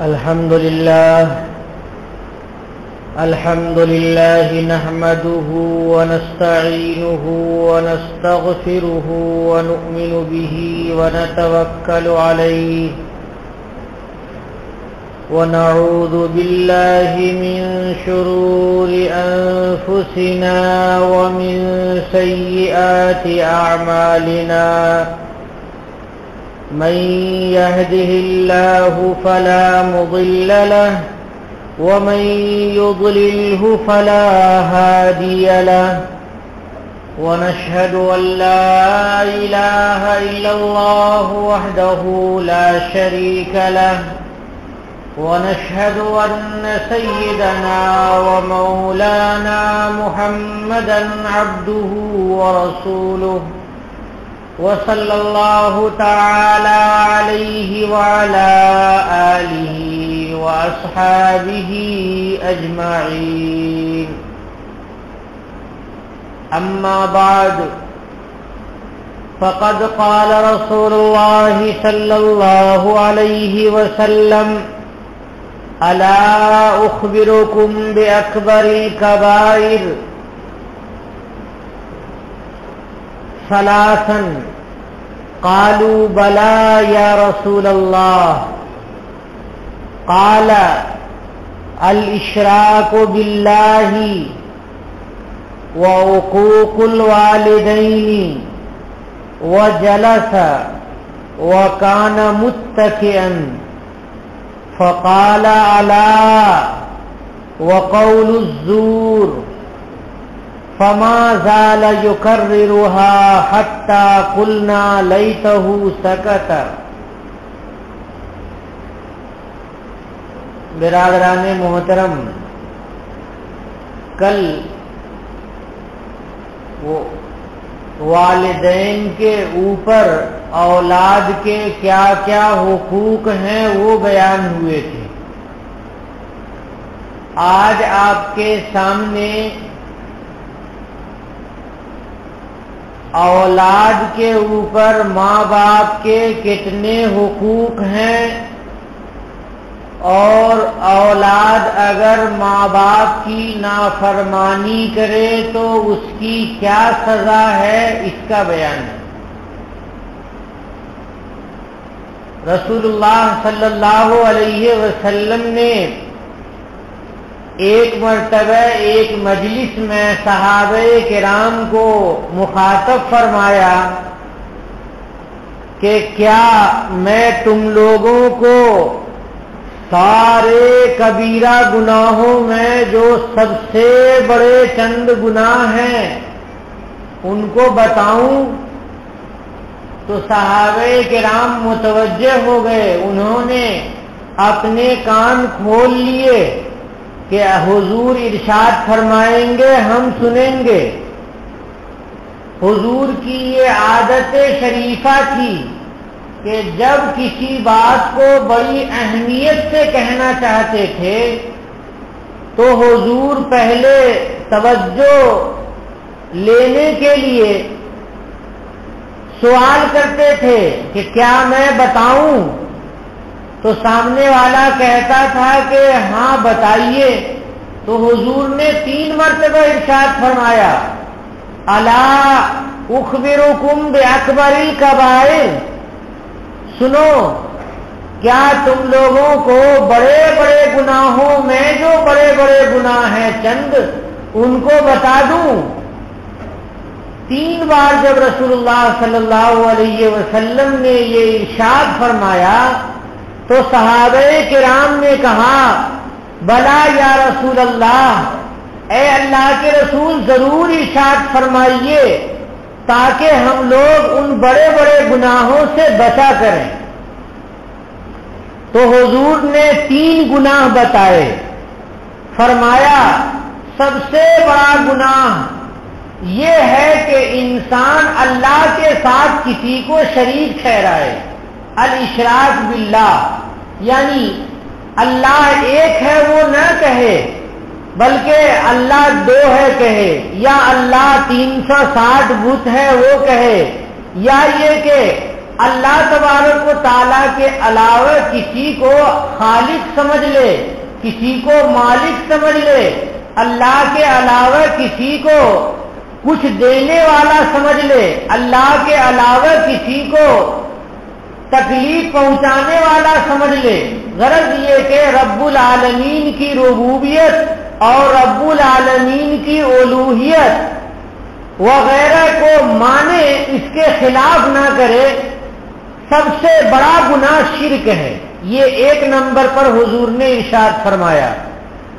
الحمد لله نحمده ونستعينه ونستغفره ونؤمن به ونتوكل عليه ونعوذ بالله من شرور أنفسنا ومن سيئات أعمالنا من يهده الله فلا مضل له ومن يضلله فلا هادي له ونشهد أن لا إله إلا الله وحده لا شريك له ونشهد أن سيدنا ومولانا محمدا عبده ورسوله وصلى الله تعالى عليه وعلى آله وأصحابه أجمعين أما بعد فقد قال رسول الله صلى الله عليه وسلم ألا أخبركم بأكبر الكبائر ثلاثا قالوا بلى يا رسول الله قال الإشراك بالله وعقوق الوالدين وجلس وكان متكئا فقال ألا وقول الزور فما زال يكررها حتى قلنا ليته سكت. برادران محترم، کل والدین کے اوپر اولاد کے کیا کیا حقوق ہیں وہ بیان ہوئے تھے. آج آپ کے سامنے اولاد کے اوپر ماں باپ کے کتنے حقوق ہیں اور اولاد اگر ماں باپ کی نافرمانی کرے تو اس کی کیا سزا ہے، اس کا بیان ہے. رسول اللہ صلی اللہ علیہ وسلم نے ایک مرتبہ ایک مجلس میں صحابہ کرام کو مخاطب فرمایا کہ کیا میں تم لوگوں کو سارے کبیرہ گناہوں میں جو سب سے بڑے چند گناہ ہیں ان کو بتاؤں؟ تو صحابہ کرام متوجہ ہو گئے، انہوں نے اپنے کان کھول لیے کہ حضور ارشاد فرمائیں گے، ہم سنیں گے. حضور کی یہ عادت شریفہ تھی کہ جب کسی بات کو بڑی اہمیت سے کہنا چاہتے تھے تو حضور پہلے توجہ لینے کے لیے سوال کرتے تھے کہ کیا میں بتاؤں؟ تو سامنے والا کہتا تھا کہ ہاں بتائیے. تو حضور نے 3 مرتبہ ارشاد فرمایا الا اخبرکم باکبر الکبائر، سنو کیا تم لوگوں کو بڑے بڑے گناہوں میں جو بڑے بڑے گناہ ہیں چند ان کو بتا دوں؟ 3 بار جب رسول اللہ صلی اللہ علیہ وسلم نے یہ ارشاد فرمایا تو صحابہ کرام نے کہا بلا یا رسول اللہ، اے اللہ کے رسول ضرور ارشاد فرمائیے تاکہ ہم لوگ ان بڑے بڑے گناہوں سے بچا کریں. تو حضور نے 3 گناہ بتائے. فرمایا سب سے بڑا گناہ یہ ہے کہ انسان اللہ کے ساتھ کسی کو شریک ٹھہرائے. الاشراک باللہ، یعنی اللہ ایک ہے وہ نہ کہے بلکہ اللہ 2 ہے کہے، یا اللہ 360 بت ہے وہ کہے، یا یہ کہ اللہ تبارک و تعالیٰ کے علاوہ کسی کو خالق سمجھ لے، کسی کو مالک سمجھ لے، اللہ کے علاوہ کسی کو کچھ دینے والا سمجھ لے، اللہ کے علاوہ کسی کو تکلیف پہنچانے والا سمجھ لے، غرض یہ کہ رب العالمین کی ربوبیت اور رب العالمین کی الوہیت وغیرہ کو مانے، اس کے خلاف نہ کرے، سب سے بڑا گناہ شرک ہے۔ یہ ایک نمبر پر حضور نے ارشاد فرمایا۔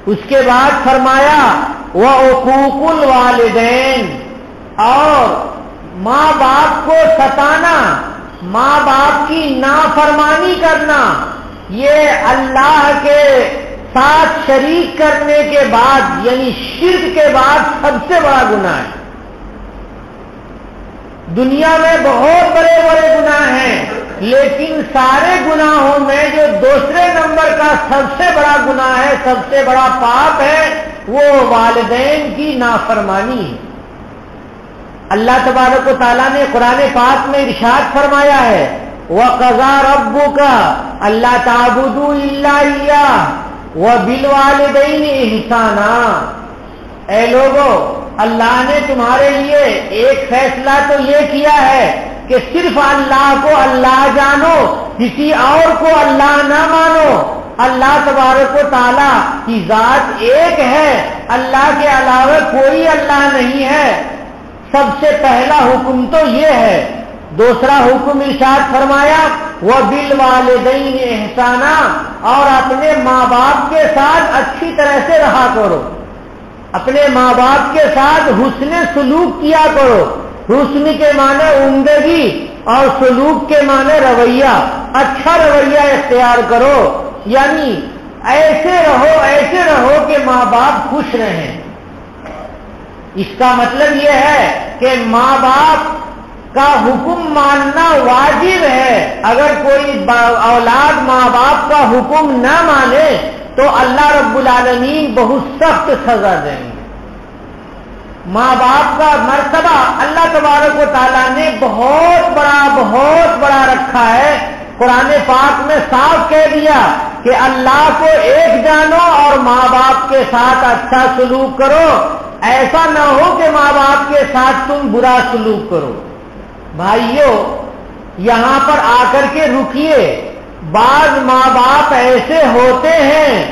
اس کے بعد فرمایا وعقوق الوالدین، اور ماں باپ کو ستانا، ماں باپ کی نافرمانی کرنا، یہ اللہ کے ساتھ شریک کرنے کے بعد یعنی شرک کے بعد سب سے بڑا گناہ ہے۔ دنیا میں بہت بڑے بڑے گناہ ہیں، لیکن سارے گناہوں میں جو دوسرے نمبر کا سب سے بڑا گناہ ہے، سب سے بڑا پاپ ہے، وہ والدین کی نافرمانی ہے۔ اللہ تبارک و تعالیٰ نے قرآن پاک میں ارشاد فرمایا ہے وَقَضَىٰ رَبُّكَ أَلَّا تَعْبُدُوا إِلَّا إِيَّاهُ وَبِالْوَالِدَيْنِ إِحْسَانًا۔ اے لوگو، اللہ نے تمہارے لیے ایک فیصلہ تو یہ کیا ہے کہ صرف اللہ کو اللہ جانو، کسی اور کو اللہ نہ مانو۔ اللہ تبارک و تعالیٰ کی ذات ایک ہے، اللہ کے علاوہ کوئی اللہ نہیں ہے۔ سب سے پہلا حکم تو یہ ہے۔ دوسرا حکم ارشاد فرمایا وَبِالْوَالِدَيْنِ إِحْسَانًا، اور اپنے ماں باپ کے ساتھ اچھی طرح سے رہا کرو، اپنے ماں باپ کے ساتھ حسن سلوک کیا کرو۔ حسن کے معنی عمدگی اور سلوک کے معنی رویہ، اچھا رویہ اختیار کرو، یعنی ایسے رہو کہ ماں باپ خوش رہیں۔ اس کا مطلب یہ ہے کہ ماں باپ کا حکم ماننا واجب ہے۔ اگر کوئی اولاد ماں باپ کا حکم نہ مانے تو اللہ رب العالمین بہت سخت سزا دیں گے۔ ماں باپ کا مرتبہ اللہ تبارک و تعالیٰ نے بہت بڑا رکھا ہے۔ قرآن پاک میں صاف کہہ دیا کہ اللہ کو ایک جانو اور ماں باپ کے ساتھ اچھا سلوک کرو، ایسا نہ ہو کہ ماں باپ کے ساتھ تم برا سلوک کرو۔ بھائیوں، یہاں پر آ کر کے رکیے۔ بعض ماں باپ ایسے ہوتے ہیں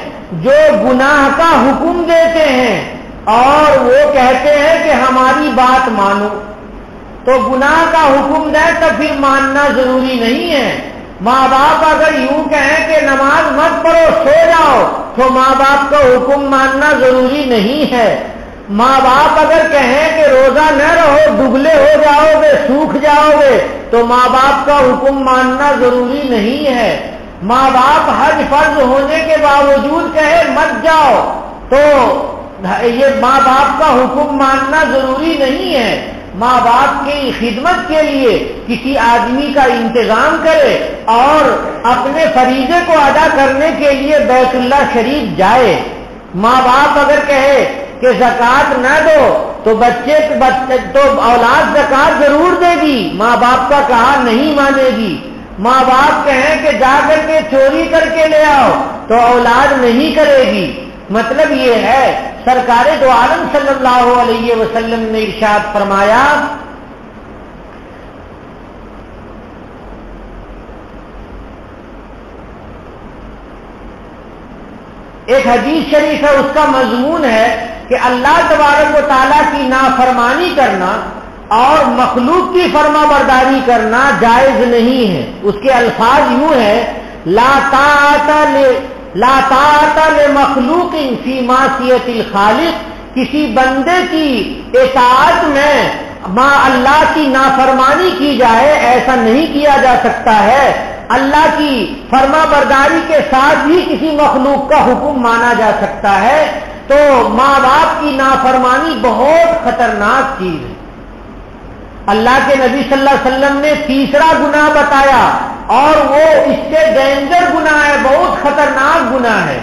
جو گناہ کا حکم دیتے ہیں اور وہ کہتے ہیں کہ ہماری بات مانو، تو گناہ کا حکم دے تو پھر ماننا ضروری نہیں ہے۔ ماں باپ اگر یوں کہیں کہ نماز مت پڑھو سو جاؤ تو ماں باپ کا حکم ماننا ضروری نہیں ہے۔ ماں باپ اگر کہیں کہ روزہ نہ رہو دبلے ہو جاؤ گے سوکھ جاؤ گے تو ماں باپ کا حکم ماننا ضروری نہیں ہے۔ ماں باپ حج فرض ہونے کے باوجود کہے مت جاؤ تو یہ ماں باپ کا حکم ماننا ضروری نہیں ہے۔ ماں باپ کی خدمت کے لیے کسی آدمی کا انتظام کرے اور اپنے فریضے کو ادا کرنے کے لیے بیت اللہ شریف جائے۔ ماں باپ اگر کہے کہ زکوٰۃ نہ دو تو تو اولاد زکوٰۃ ضرور دے گی، ماں باپ کا کہا نہیں مانے گی۔ ماں باپ کہیں کہ جا کر کے چوری کر کے لے آؤ تو اولاد نہیں کرے گی۔ مطلب یہ ہے سرکار دو عالم صلی اللہ علیہ وسلم نے ارشاد فرمایا ایک حدیث شریف ہے، اس کا مضمون ہے کہ اللہ تبارک و تعالیٰ کی نافرمانی کرنا اور مخلوق کی فرما برداری کرنا جائز نہیں ہے۔ اس کے الفاظ یوں ہیں لا طاعت لمخلوق فی معصیت الخالق، کسی بندے کی اطاعت میں اللہ کی نافرمانی کی جائے ایسا نہیں کیا جا سکتا ہے۔ اللہ کی فرما برداری کے ساتھ بھی کسی مخلوق کا حکم مانا جا سکتا ہے۔ تو ماں باپ کی نافرمانی بہت خطرناک چیز ہے۔ اللہ کے نبی صلی اللہ علیہ وسلم نے تیسرا گناہ بتایا اور وہ اس سے ڈینجر گناہ ہے، بہت خطرناک گناہ ہے۔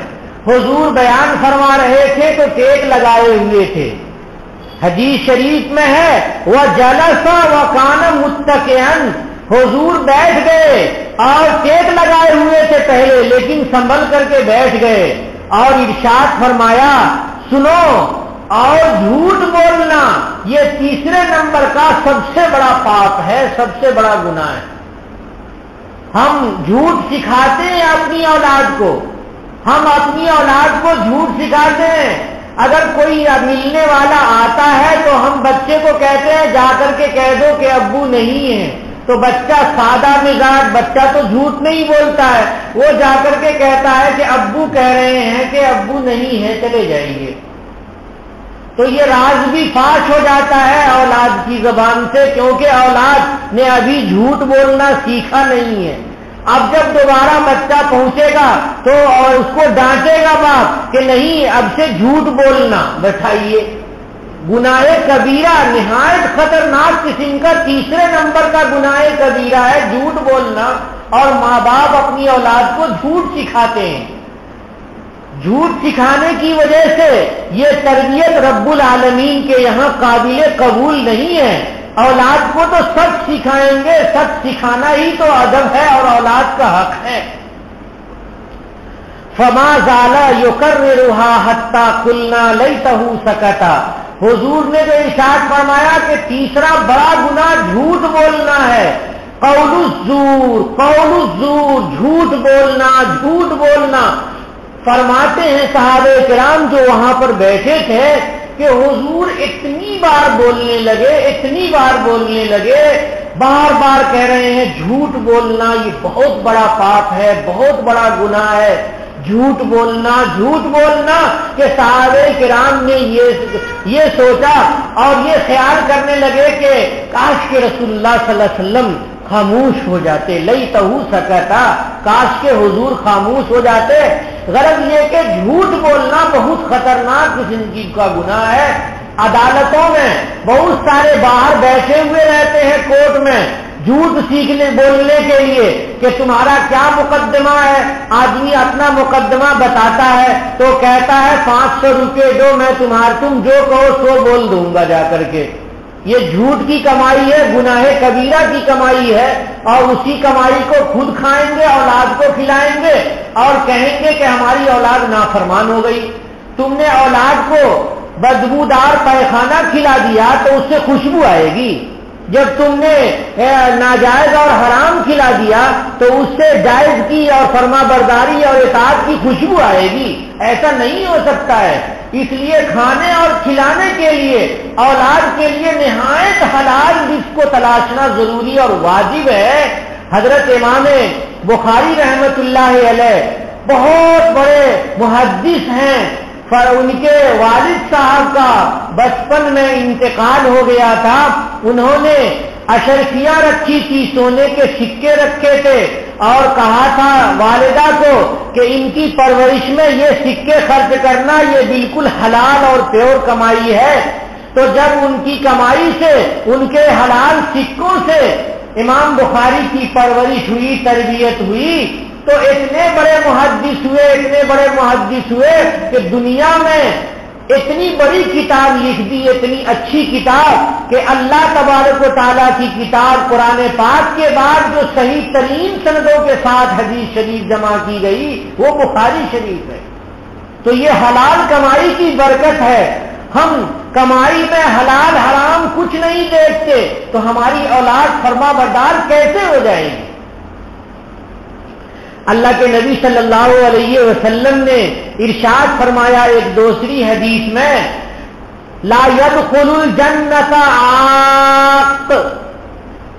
حضور بیان فرما رہے تھے تو ٹیک لگائے ہوئے تھے۔ حدیث شریف میں ہے وَجَلَسَ وَكَانَ مُتَّكِئًا، حضور بیٹھ گئے اور ٹیک لگائے ہوئے تھے پہلے، لیکن سنبھل کر کے بیٹھ گئے اور ارشاد فرمایا سنو، اور جھوٹ بولنا یہ تیسرے نمبر کا سب سے بڑا پاپ ہے، سب سے بڑا گناہ ہے۔ ہم جھوٹ سکھاتے ہیں اپنی اولاد کو، ہم اپنی اولاد کو جھوٹ سکھاتے ہیں۔ اگر کوئی ملنے والا آتا ہے تو ہم بچے کو کہتے ہیں جا کر کے کہہ دو کہ ابو نہیں ہے، تو بچہ سادہ مزاج بچہ تو جھوٹ نہیں بولتا ہے، وہ جا کر کے کہتا ہے کہ ابو کہہ رہے ہیں کہ ابو نہیں ہے، چلے جائیے۔ تو یہ راز بھی فاش ہو جاتا ہے اولاد کی زبان سے، کیونکہ اولاد نے ابھی جھوٹ بولنا سیکھا نہیں ہے۔ اب جب دوبارہ بچہ پہنچے گا تو اور اس کو ڈانٹے گا باپ کہ نہیں اب سے جھوٹ بولنا، بتائیے گناہ کبیرہ نہایت خطرناک قسم کا تیسرے نمبر کا گناہ کبیرہ ہے جھوٹ بولنا، اور ماں باپ اپنی اولاد کو جھوٹ سکھاتے ہیں۔ جھوٹ سکھانے کی وجہ سے یہ تربیت رب العالمین کے یہاں قابل قبول نہیں ہے۔ اولاد کو تو سچ سکھائیں گے، سچ سکھانا ہی تو ادب ہے اور اولاد کا حق ہے۔ فما زال یکررها حتی قلنا لیتہ سکتا، حضور نے جو ارشاد فرمایا کہ تیسرا بڑا گناہ جھوٹ بولنا ہے، قول الزور، جھوٹ بولنا، جھوٹ بولنا۔ فرماتے ہیں صحابہ کرام جو وہاں پر بیٹھے تھے کہ حضور اتنی بار بولنے لگے، بار بار کہہ رہے ہیں جھوٹ بولنا یہ بہت بڑا پاپ ہے، بہت بڑا گناہ ہے، جھوٹ بولنا کہ صحابہ کرام نے یہ سوچا اور یہ خیال کرنے لگے کہ کاش کہ رسول اللہ صلی اللہ علیہ وسلم خاموش ہو جاتے، لیتہ سکتا، کاش کے حضور خاموش ہو جاتے۔ غرض یہ کہ جھوٹ بولنا بہت خطرناک زندگی کا گناہ ہے۔ عدالتوں میں بہت سارے باہر بیٹھے ہوئے رہتے ہیں کورٹ میں جھوٹ بولنے کے لیے کہ تمہارا کیا مقدمہ ہے، آدمی اپنا مقدمہ بتاتا ہے تو کہتا ہے 500 روپے دو، میں تم جو کہو سو بول دوں گا جا کر کے۔ یہ جھوٹ کی کمائی ہے، گناہ کبیرہ کی کمائی ہے، اور اسی کمائی کو خود کھائیں گے، اولاد کو کھلائیں گے اور کہیں گے کہ ہماری اولاد نافرمان ہو گئی۔ تم نے اولاد کو بدبودار پیخانہ کھلا دیا تو اس سے خوشبو آئے گی، جب تم نے ناجائز اور حرام کھلا دیا تو اس سے جائز کی اور فرما برداری اور اطاعت کی خوشبو آئے گی۔ ایسا نہیں ہو سکتا ہے، اس لیے کھانے اور کھلانے کے لیے اولاد کے لیے نہایت حلال رزق کو تلاشنا ضروری اور واجب ہے۔ حضرت امام بخاری رحمت اللہ علیہ بہت بڑے محدث ہیں، ان کے والد صاحب کا بچپن میں انتقال ہو گیا تھا، انہوں نے اشرفیاں رکھی تھی، سونے کے سکے رکھے تھے اور کہا تھا والدہ کو کہ ان کی پرورش میں یہ سکے خرچ کرنا یہ بالکل حلال اور پیور کمائی ہے۔ تو جب ان کی کمائی سے، ان کے حلال سکوں سے امام بخاری کی پرورش ہوئی، تربیت ہوئی، تو اتنے بڑے محدث ہوئے کہ دنیا میں اتنی بڑی کتاب لکھ دی، اتنی اچھی کتاب کہ اللہ تبارک و تعالیٰ کی کتاب قرآن پاک کے بعد جو صحیح ترین سندوں کے ساتھ حدیث شریف جمع کی گئی وہ بخاری شریف ہے۔ تو یہ حلال کمائی کی برکت ہے۔ ہم کمائی میں حلال حرام کچھ نہیں دیکھتے تو ہماری اولاد فرما بردار کیسے ہو جائے گی؟ اللہ کے نبی صلی اللہ علیہ وسلم نے ارشاد فرمایا ایک دوسری حدیث میں، لا يدخل الجنت عاق،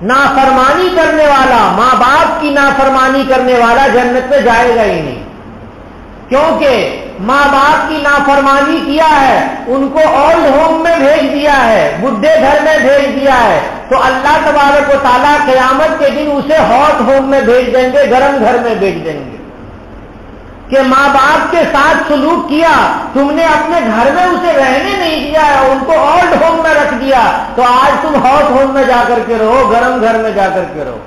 نافرمانی کرنے والا، ماں باپ کی نافرمانی کرنے والا جنت میں جائے گا ہی نہیں، کیونکہ ماں باپ کی نافرمانی کیا ہے، ان کو اولڈ ہوم میں بھیج دیا ہے، بڈھے گھر میں بھیج دیا ہے، تو اللہ تبارک و تعالیٰ قیامت کے دن اسے ہاٹ ہوم میں بھیج دیں گے، گرم گھر میں بھیج دیں گے کہ ماں باپ کے ساتھ سلوک کیا، تم نے اپنے گھر میں اسے رہنے نہیں دیا ہے، ان کو اولڈ ہوم میں رکھ دیا، تو آج تم ہاٹ ہوم میں جا کر کے رہو، گرم گھر میں جا کر کے رہو۔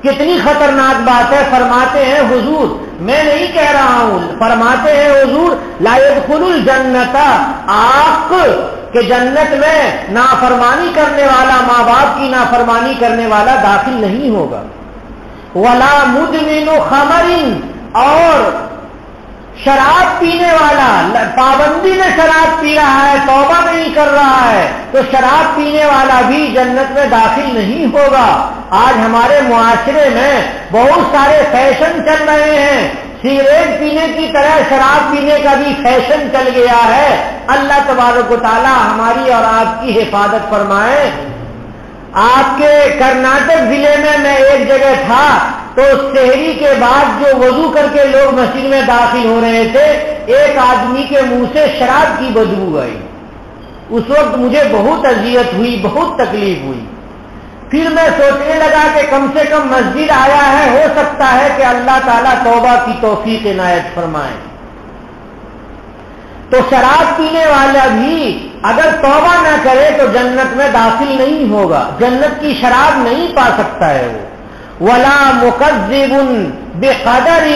کتنی خطرناک بات ہے۔ فرماتے ہیں حضور، میں نہیں کہہ رہا ہوں، فرماتے ہیں حضور لا يدخل الجنت عاق، کہ جنت میں نافرمانی کرنے والا، ماں باپ کی نافرمانی کرنے والا داخل نہیں ہوگا. ولا مدمن خمر، اور شراب پینے والا، پابندی میں شراب پی رہا ہے، توبہ نہیں کر رہا ہے، تو شراب پینے والا بھی جنت میں داخل نہیں ہوگا. آج ہمارے معاشرے میں بہت سارے فیشن چل رہے ہیں. سگریٹ پینے کی طرح شراب پینے کا بھی فیشن چل گیا ہے. اللہ تبارک و تعالی ہماری اور آپ کی حفاظت فرمائے. آپ کے کرناٹک ضلع میں ایک جگہ تھا، تو سحری کے بعد جو وضو کر کے لوگ مسجد میں داخل ہو رہے تھے، ایک آدمی کے منہ سے شراب کی بدبو آئی. اس وقت مجھے بہت اذیت ہوئی، بہت تکلیف ہوئی. پھر میں سوچنے لگا کہ کم سے کم مسجد آیا ہے، ہو سکتا ہے کہ اللہ تعالیٰ توبہ کی توفیق عنایت فرمائے. تو شراب پینے والا بھی اگر توبہ نہ کرے تو جنت میں داخل نہیں ہوگا، جنت کی شراب نہیں پا سکتا ہے وہ. ولا مکذب بقدر،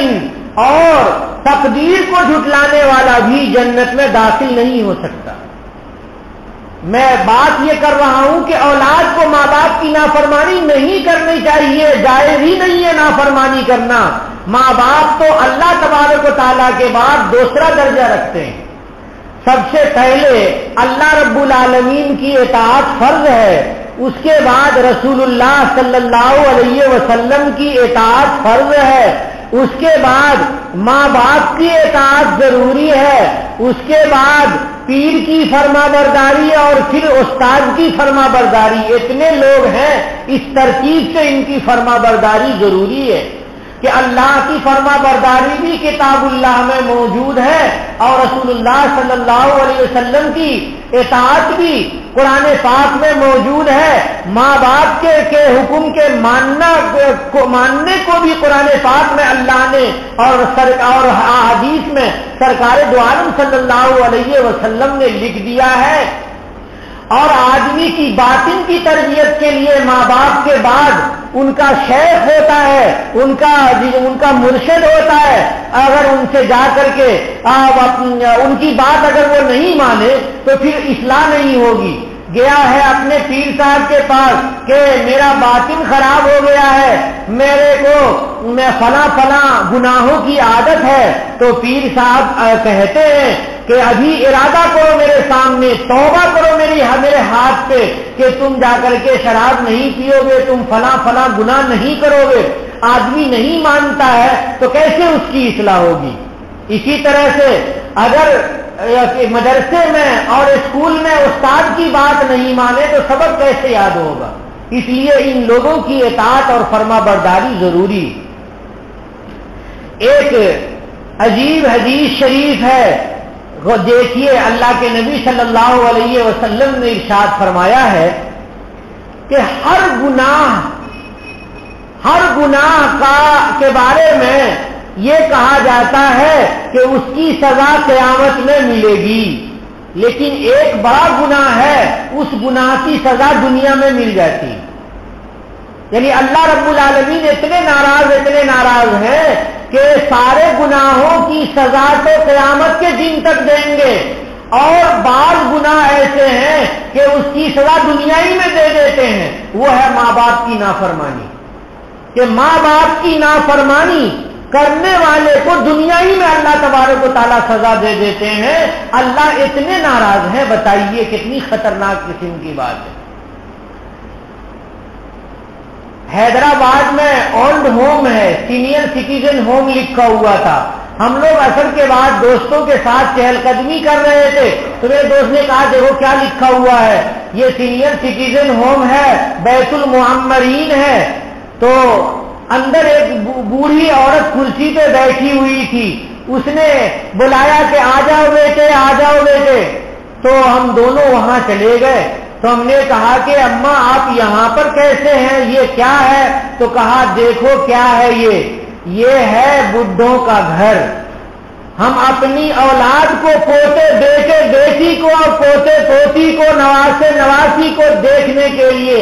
اور تقدیر کو جھٹلانے والا بھی جنت میں داخل نہیں ہو سکتا. میں بات یہ کر رہا ہوں کہ اولاد کو ماں باپ کی نافرمانی نہیں کرنی چاہیے، جائز ہی نہیں ہے نافرمانی کرنا. ماں باپ تو اللہ تبارک و تعالیٰ کے بعد دوسرا درجہ رکھتے ہیں. سب سے پہلے اللہ رب العالمین کی اطاعت فرض ہے، اس کے بعد رسول اللہ صلی اللہ علیہ وسلم کی اطاعت فرض ہے، اس کے بعد ماں باپ کی اطاعت ضروری ہے، اس کے بعد پیر کی فرما برداری اور پھر استاد کی فرما برداری. اتنے لوگ ہیں، اس ترتیب سے ان کی فرما برداری ضروری ہے کہ اللہ کی فرما برداری بھی کتاب اللہ میں موجود ہے اور رسول اللہ صلی اللہ علیہ وسلم کی اطاعت بھی قرآن پاک میں موجود ہے. ماں باپ کے حکم کے ماننے کو بھی قرآن پاک میں اللہ نے اور حدیث میں سرکار دو عالم صلی اللہ علیہ وسلم نے لکھ دیا ہے. اور آدمی کی باطن کی تربیت کے لیے ماں باپ کے بعد ان کا شیخ ہوتا ہے، ان کا مرشد ہوتا ہے. اگر ان سے جا کر کے ان کی بات اگر وہ نہیں مانے تو پھر اصلاح نہیں ہوگی. گیا ہے اپنے پیر صاحب کے پاس کہ میرا باطن خراب ہو گیا ہے، میرے کو فلاں گناہوں کی عادت ہے، تو پیر صاحب کہتے ہیں کہ ابھی ارادہ کرو میرے سامنے، توبہ کرو میرے ہاتھ پہ کہ تم جا کر کے شراب نہیں پیو گے، تم فلاں گناہ نہیں کرو گے. آدمی نہیں مانتا ہے تو کیسے اس کی اصلاح ہوگی؟ اسی طرح سے اگر مدرسے میں اور اسکول میں استاد کی بات نہیں مانے تو سبق کیسے یاد ہوگا؟ اس لیے ان لوگوں کی اطاعت اور فرما برداری ضروری. ایک عجیب حدیث شریف ہے، دیکھیے اللہ کے نبی صلی اللہ علیہ وسلم نے ارشاد فرمایا ہے کہ ہر گناہ کے بارے میں یہ کہا جاتا ہے کہ اس کی سزا قیامت میں ملے گی، لیکن ایک بڑا گناہ ہے، اس گناہ کی سزا دنیا میں مل جاتی. یعنی اللہ رب العالمین اتنے ناراض ہیں کہ سارے گناہوں کی سزا تو قیامت کے دن تک دیں گے، اور بعض گناہ ایسے ہیں کہ اس کی سزا دنیا ہی میں دے دیتے ہیں. وہ ہے ماں باپ کی نافرمانی، کہ ماں باپ کی نافرمانی کرنے والے کو دنیا ہی میں اللہ تبارک و تعالیٰ سزا دے دیتے ہیں. اللہ اتنے ناراض ہیں، بتائیے کتنی خطرناک قسم کی بات ہے. حیدرآباد میں اولڈ ہوم ہے، سینئر سٹیزن ہوم لکھا ہوا تھا. ہم لوگ اثر کے بعد دوستوں کے ساتھ چہل قدمی کر رہے تھے تو میرے دوست نے کہا دیکھو کیا لکھا ہوا ہے، یہ سینئر سٹیزن ہوم ہے، بیت المعمرین ہے. تو اندر ایک بوڑھی عورت کرسی پہ بیٹھی ہوئی تھی، اس نے بلایا کہ آ جاؤ بیٹے. تو ہم دونوں وہاں چلے گئے. تو ہم نے کہا کہ اماں آپ یہاں پر کیسے ہیں، یہ کیا ہے؟ تو کہا دیکھو کیا ہے، یہ ہے بڈھوں کا گھر. ہم اپنی اولاد کو، پوتے بیٹے بیٹی کو اور پوتے پوتی کو، نواسے نواسی کو دیکھنے کے لیے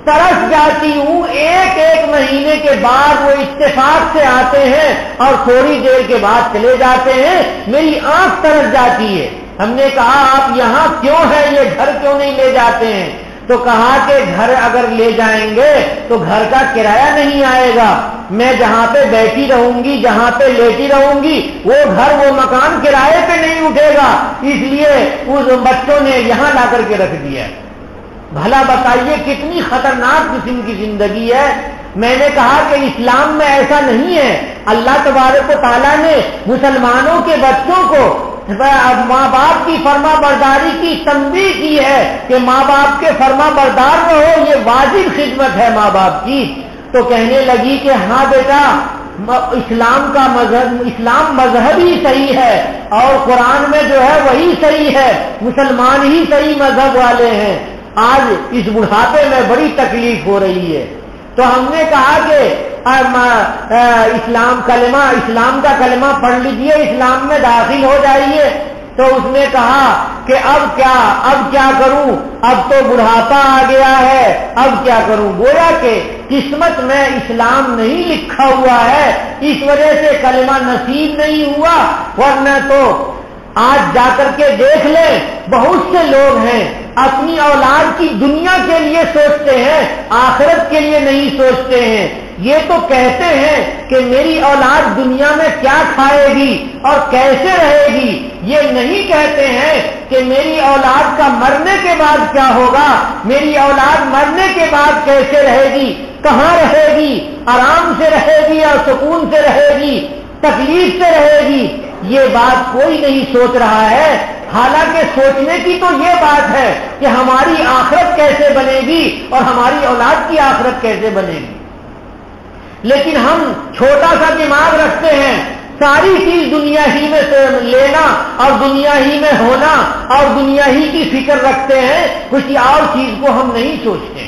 ترس جاتی ہوں. ایک مہینے کے بعد وہ اتفاق سے آتے ہیں اور تھوڑی دیر کے بعد چلے جاتے ہیں. میری آنکھ ترس جاتی ہے. ہم نے کہا آپ یہاں کیوں ہیں، یہ گھر کیوں نہیں لے جاتے ہیں؟ تو کہا کہ گھر اگر لے جائیں گے تو گھر کا کرایہ نہیں آئے گا، میں جہاں پہ بیٹھی رہوں گی، جہاں پہ لیٹی رہوں گی، وہ گھر وہ مکان کرایے پہ نہیں اٹھے گا، اس لیے اس بچوں نے یہاں لا کر کے رکھ دیا۔ بھلا بتائیے کتنی خطرناک قسم کی زندگی ہے۔ میں نے کہا کہ اسلام میں ایسا نہیں ہے، اللہ تبارک و تعالیٰ نے مسلمانوں کے بچوں کو ماں باپ کی فرما برداری کی تنبیہ کی ہے کہ ماں باپ کے فرما بردار رہو، یہ واجب خدمت ہے ماں باپ کی۔ تو کہنے لگی کہ ہاں بیٹا، اسلام کا مذہب، اسلام مذہب ہی صحیح ہے اور قرآن میں جو ہے وہی صحیح ہے، مسلمان ہی صحیح مذہب والے ہیں۔ آج اس بڑھاپے میں بڑی تکلیف ہو رہی ہے۔ تو ہم نے کہا کہ اسلام کا کلمہ پڑھ لیجئے، اسلام میں داخل ہو جائیے۔ تو اس نے کہا کہ اب کیا کروں، اب تو بڑھاپا آ گیا ہے، اب کیا کروں؟ گویا کہ قسمت میں اسلام نہیں لکھا ہوا ہے، اس وجہ سے کلمہ نصیب نہیں ہوا، ورنہ تو آج جا کر کے دیکھ لیں، بہت سے لوگ ہیں اپنی اولاد کی دنیا کے لیے سوچتے ہیں، آخرت کے لیے نہیں سوچتے ہیں۔ یہ تو کہتے ہیں کہ میری اولاد دنیا میں کیا کھائے گی اور کیسے رہے گی، یہ نہیں کہتے ہیں کہ میری اولاد کا مرنے کے بعد کیا ہوگا، میری اولاد مرنے کے بعد کیسے رہے گی، کہاں رہے گی، آرام سے رہے گی اور سکون سے رہے گی، تکلیف سے رہے گی، یہ بات کوئی نہیں سوچ رہا ہے۔ حالانکہ سوچنے کی تو یہ بات ہے کہ ہماری آخرت کیسے بنے گی اور ہماری اولاد کی آخرت کیسے بنے گی، لیکن ہم چھوٹا سا دماغ رکھتے ہیں، ساری چیز دنیا ہی میں سے لینا اور دنیا ہی میں ہونا اور دنیا ہی کی فکر رکھتے ہیں، کسی اور چیز کو ہم نہیں سوچتے۔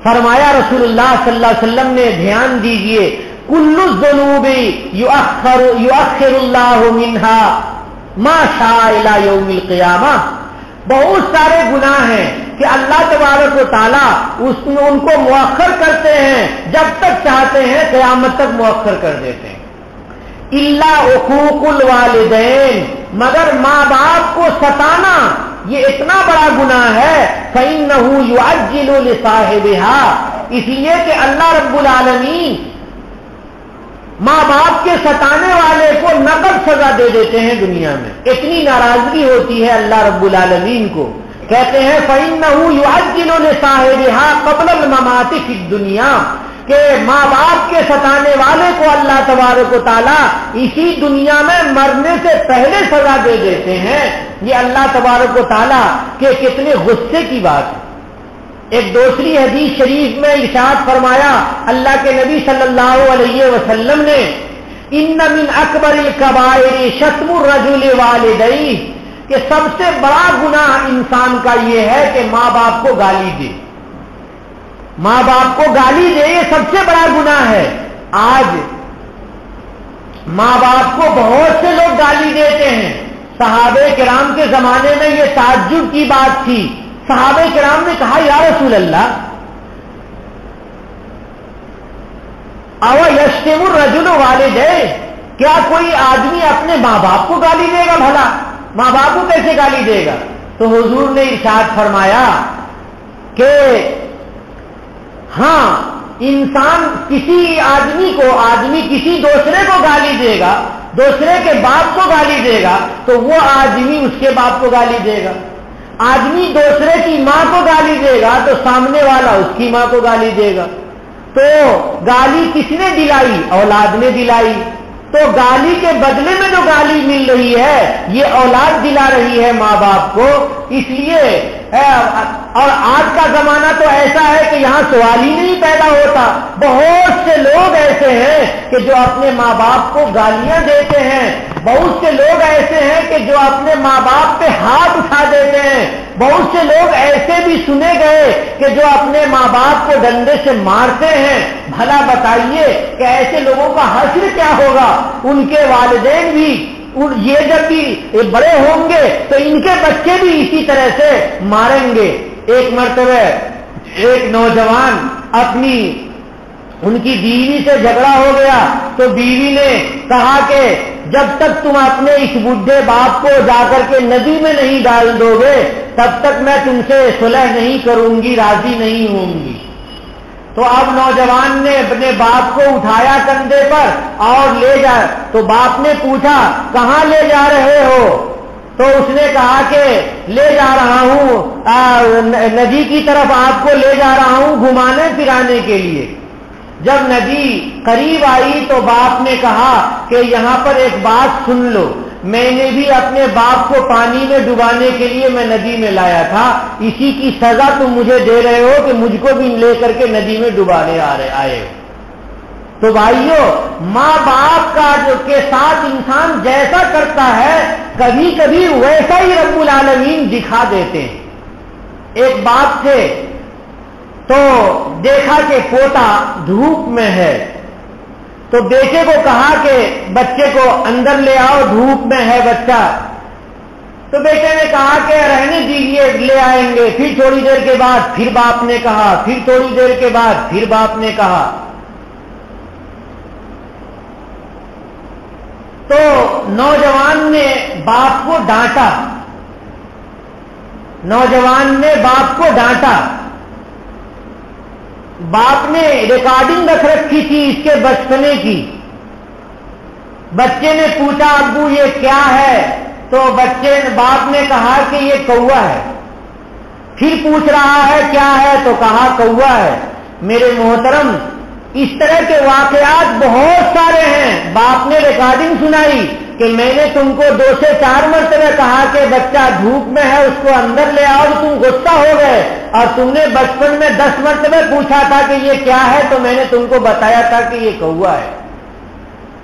فرمایا رسول اللہ صلی اللہ علیہ وسلم نے، دھیان دیجئے، کل الذنوب یؤخر اللہ منہا ما شاء الی یوم القیامہ، بہت سارے گناہ ہیں کہ اللہ تبارک و تعالیٰ ان کو مؤخر کرتے ہیں، جب تک چاہتے ہیں قیامت تک مؤخر کر دیتے ہیں۔ الا عقوق الوالدین، مگر ماں باپ کو ستانا یہ اتنا بڑا گناہ ہے، فإنہ یعجل لصاحبها، اس لیے کہ اللہ رب العالمین ماں باپ کے ستانے والے کو نقد سزا دے دیتے ہیں دنیا میں، اتنی ناراضگی ہوتی ہے اللہ رب العالمین کو۔ کہتے ہیں فإنہ یعجل لصاحبها قبل الممات فی الدنیا، کہ ماں باپ کے ستانے والے کو اللہ تبارک و تعالیٰ اسی دنیا میں مرنے سے پہلے سزا دے دیتے ہیں۔ یہ اللہ تبارک و تعالیٰ کے کتنے غصے کی بات ہے۔ ایک دوسری حدیث شریف میں ارشاد فرمایا اللہ کے نبی صلی اللہ علیہ وسلم نے، ان من اکبر الکبائر شتم الرجل والدیہ، کہ سب سے بڑا گناہ انسان کا یہ ہے کہ ماں باپ کو گالی دے، ماں باپ کو گالی دے، یہ سب سے بڑا گناہ ہے۔ آج ماں باپ کو بہت سے لوگ گالی دیتے ہیں۔ صحابہ کرام کے زمانے میں یہ تعجب کی بات تھی، صحابہ کرام نے کہا یا رسول اللہ، او یشتم الرجل والدیہ، کیا کوئی آدمی اپنے ماں باپ کو گالی دے گا؟ بھلا ماں باپ کو کیسے گالی دے گا؟ تو حضور نے ارشاد فرمایا کہ ہاں، انسان آدمی کسی دوسرے کو گالی دے گا، دوسرے کے باپ کو گالی دے گا تو وہ آدمی اس کے باپ کو گالی دے گا، آدمی دوسرے کی ماں کو گالی دے گا تو سامنے والا اس کی ماں کو گالی دے گا۔ تو گالی کس نے دلائی؟ اولاد نے دلائی۔ تو گالی کے بدلے میں جو گالی مل رہی ہے یہ اولاد دلا رہی ہے ماں باپ کو، اس لیے اور آج کا زمانہ تو ایسا ہے کہ یہاں سوال ہی نہیں پیدا ہوتا، بہت سے لوگ ایسے ہیں کہ جو اپنے ماں باپ کو گالیاں دیتے ہیں، بہت سے لوگ ایسے ہیں کہ جو اپنے ماں باپ پہ ہاتھ اٹھا دیتے ہیں، بہت سے لوگ ایسے بھی سنے گئے کہ جو اپنے ماں باپ کو ڈنڈے سے مارتے ہیں۔ بھلا بتائیے کہ ایسے لوگوں کا حشر کیا ہوگا؟ ان کے والدین بھی یہ جب بھی بڑے ہوں گے تو ان کے بچے بھی اسی طرح سے ماریں گے۔ ایک مرتبہ ایک نوجوان اپنی ان کی بیوی سے جھگڑا ہو گیا تو بیوی نے کہا کہ جب تک تم اپنے اس بڈھے باپ کو جا کر کے ندی میں نہیں ڈال دو گے تب تک میں تم سے صلح نہیں کروں گی، راضی نہیں ہوں گی۔ تو اب نوجوان نے اپنے باپ کو اٹھایا کندھے پر اور لے جا، تو باپ نے پوچھا کہاں لے جا رہے ہو؟ تو اس نے کہا کہ لے جا رہا ہوں ندی کی طرف، آپ کو لے جا رہا ہوں گھمانے پھرانے کے لیے۔ جب ندی قریب آئی تو باپ نے کہا کہ یہاں پر ایک بات سن لو، میں نے بھی اپنے باپ کو پانی میں ڈبانے کے لیے میں ندی میں لایا تھا، اسی کی سزا تم مجھے دے رہے ہو کہ مجھ کو بھی لے کر کے ندی میں ڈبانے آئے۔ تو بھائیو، ماں باپ کا جو کے ساتھ انسان جیسا کرتا ہے کبھی کبھی ویسا ہی رب العالمین دکھا دیتے ہیں۔ ایک باپ تھے تو دیکھا کہ پوتا دھوپ میں ہے، تو بیٹے کو کہا کہ بچے کو اندر لے آؤ، دھوپ میں ہے بچہ۔ تو بیٹے نے کہا کہ رہنے دیجیے، لے آئیں گے۔ پھر تھوڑی دیر کے بعد پھر باپ نے کہا، پھر تھوڑی دیر کے بعد پھر باپ نے کہا۔ تو نوجوان نے باپ کو ڈانٹا، نوجوان نے باپ کو ڈانٹا۔ باپ نے ریکارڈنگ رکھ رکھی تھی اس کے بچپنے کی۔ بچے نے پوچھا ابو یہ کیا ہے؟ تو باپ نے کہا کہ یہ کوا ہے۔ پھر پوچھ رہا ہے کیا ہے؟ تو کہا کوا ہے۔ میرے محترم، اس طرح کے واقعات بہت سارے ہیں۔ باپ نے ریکارڈنگ سنائی کہ میں نے تم کو 2 سے 4 مرتبہ کہا کہ بچہ دھوپ میں ہے، اس کو اندر لے آؤ، تم غصہ ہو گئے، اور تم نے بچپن میں 10 مرتبہ پوچھا تھا کہ یہ کیا ہے، تو میں نے تم کو بتایا تھا کہ یہ کوا ہے۔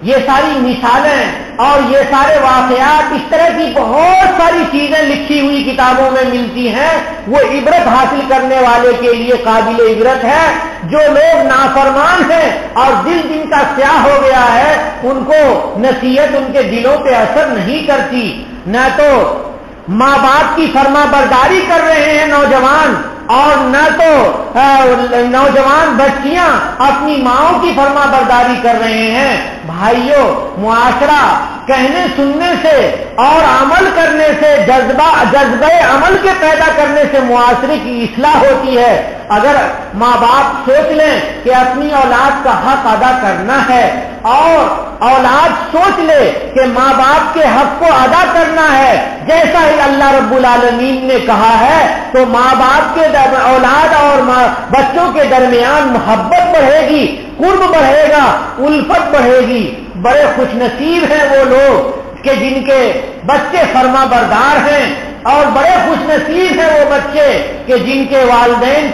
یہ ساری مثالیں اور یہ سارے واقعات، اس طرح کی بہت ساری چیزیں لکھی ہوئی کتابوں میں ملتی ہیں، وہ عبرت حاصل کرنے والے کے لیے قابل عبرت ہے۔ جو لوگ نافرمان ہیں اور دل جن کا سیاہ ہو گیا ہے، ان کو نصیحت ان کے دلوں پہ اثر نہیں کرتی۔ نہ تو ماں باپ کی فرما برداری کر رہے ہیں نوجوان، اور نہ تو نوجوان بچیاں اپنی ماؤں کی فرما برداری کر رہے ہیں۔ بھائیوں، معاشرہ کہنے سننے سے اور عمل کرنے سے، جذبہ عمل کے پیدا کرنے سے معاشرے کی اصلاح ہوتی ہے۔ اگر ماں باپ سوچ لیں کہ اپنی اولاد کا حق ادا کرنا ہے، اور اولاد سوچ لے کہ ماں باپ کے حق کو ادا کرنا ہے جیسا ہی اللہ رب العالمین نے کہا ہے، تو ماں باپ کے اولاد اور بچوں کے درمیان محبت بڑھے گی، قرب بڑھے گا، الفت بڑھے گی۔ بڑے خوش نصیب ہیں وہ لوگ کہ جن کے بچے فرما بردار ہیں، اور بڑے خوش نصیب ہیں وہ بچے کہ جن کے والدین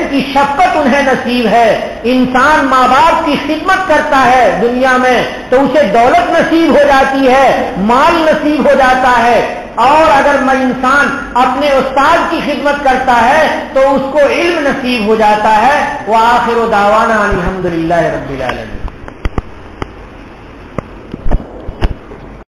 کی شفقت انہیں نصیب ہے۔ انسان ماں باپ کی خدمت کرتا ہے دنیا میں تو اسے دولت نصیب ہو جاتی ہے، مال نصیب ہو جاتا ہے، اور اگر انسان اپنے استاد کی خدمت کرتا ہے تو اس کو علم نصیب ہو جاتا ہے۔ وآخر دعوانا الحمدللہ رب العالمین۔